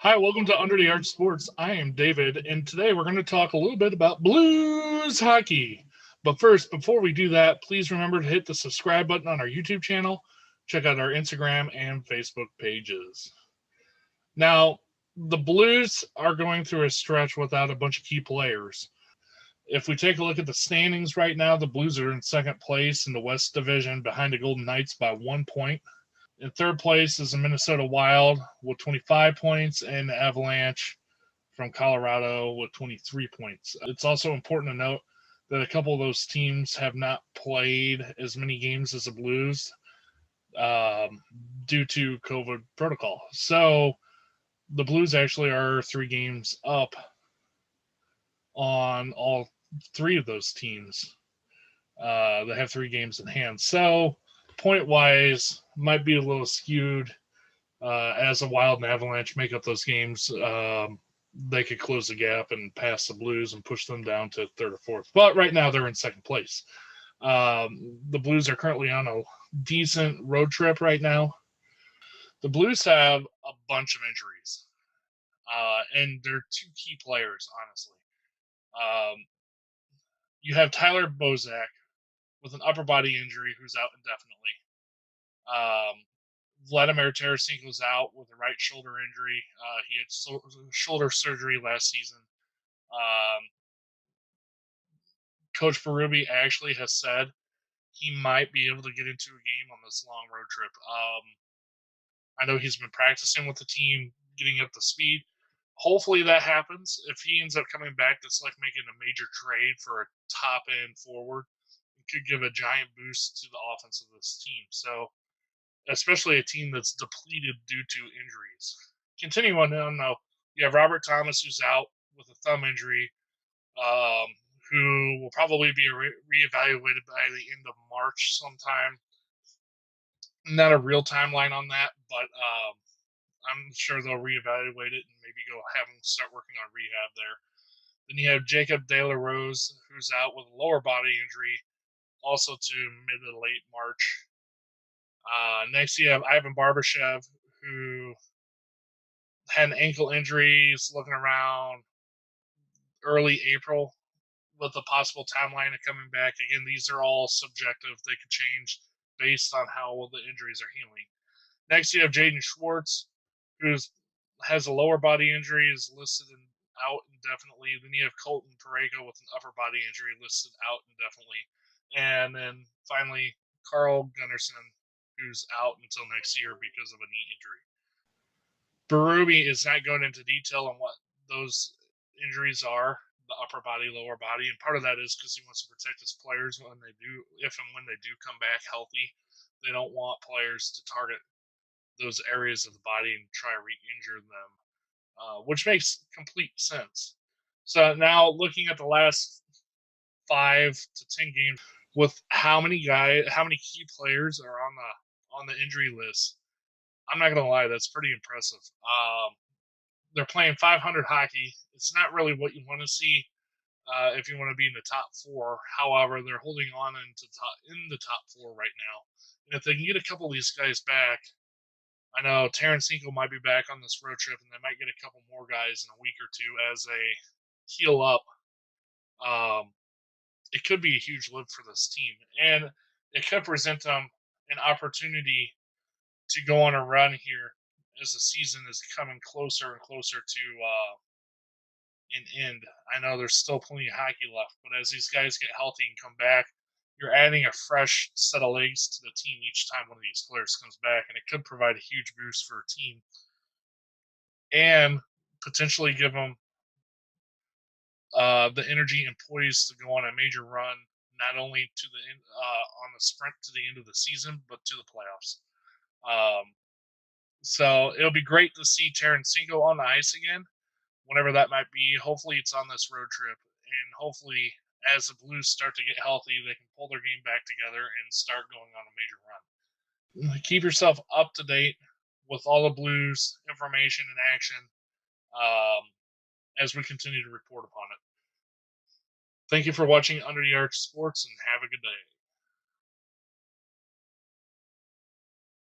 Hi, welcome to Under the Arch Sports. I am David, and today we're going to talk a little bit about blues hockey. But first, before we do that, please remember to hit the subscribe button on our YouTube channel. Check out our Instagram and Facebook pages. Now, the Blues are going through a stretch without a bunch of key players. If we take a look at the standings right now, the Blues are in second place in the West Division behind the Golden Knights by 1 point. In third place is the Minnesota Wild with 25 points, and the Avalanche from Colorado with 23 points. It's also important to note that a couple of those teams have not played as many games as the Blues due to COVID protocol. So the Blues actually are 3 games up on all 3 of those teams. They have 3 games in hand. So point wise, might be a little skewed as the Wild and Avalanche make up those games. They could close the gap and pass the Blues and push them down to third or fourth. But right now they're in second place. The Blues are currently on a decent road trip right now. The Blues have a bunch of injuries, and they're 2 key players, honestly. You have Tyler Bozak with an upper body injury who's out indefinitely. Vladimir Tarasenko's out with a right shoulder injury. He had shoulder surgery last season. Coach Berube actually has said he might be able to get into a game on this long road trip. I know he's been practicing with the team, getting up to speed. Hopefully that happens. If he ends up coming back, that's like making a major trade for a top end forward. It could give a giant boost to the offense of this team. So, especially a team that's depleted due to injuries. Continuing on now, you have Robert Thomas, who's out with a thumb injury, who will probably be reevaluated by the end of March sometime. Not a real timeline on that, but I'm sure they'll reevaluate it and maybe go have him start working on rehab there. Then you have Jacob De La Rose, who's out with a lower body injury, also to mid to late March. Next, you have Ivan Barbashev, who had an ankle injury. He's looking around early April with a possible timeline of coming back. Again, these are all subjective. They could change based on how the injuries are healing. Next, you have Jaden Schwartz, who has a lower body injury, is listed out indefinitely. Then you have Colton Pareko with an upper body injury listed out indefinitely. And then finally, Carl Gunnarsson, who's out until next year because of a knee injury. Berube is not going into detail on what those injuries are, the upper body, lower body, and part of that is because he wants to protect his players when they do, if and when they do come back healthy. They don't want players to target those areas of the body and try to re-injure them, which makes complete sense. So now looking at the last 5 to 10 games with how many key players are on the injury list, I'm not gonna lie, that's pretty impressive. They're playing 500 hockey. It's not really what you want to see if you want to be in the top 4. However, they're holding on in the top 4 right now, and if they can get a couple of these guys back, I know Tarasenko might be back on this road trip, and they might get a couple more guys in a week or 2 as they heal up. It could be a huge lift for this team, and it could present them an opportunity to go on a run here as the season is coming closer and closer to an end. I know there's still plenty of hockey left, but as these guys get healthy and come back, you're adding a fresh set of legs to the team each time one of these players comes back, and it could provide a huge boost for a team and potentially give them the energy and poise to go on a major run, not only to the end, on the sprint to the end of the season, but to the playoffs. So it'll be great to see Tarasenko on the ice again, whenever that might be. Hopefully it's on this road trip, and hopefully as the Blues start to get healthy, they can pull their game back together and start going on a major run. Keep yourself up to date with all the Blues information and action as we continue to report upon it. Thank you for watching Under the Arch Sports, and have a good day.